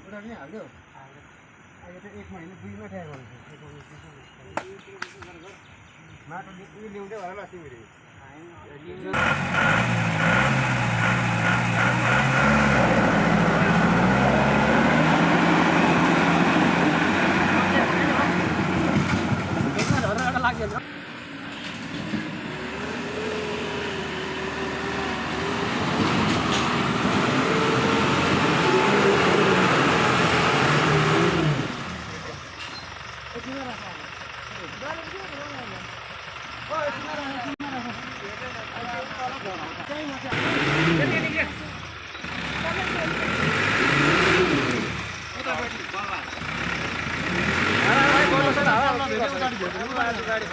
एउटा नि हाल्यो अहिले त 1 महिना 2 मा ठ्याक गर्छ माटो ल्याउँदै होला तिमीले गाडी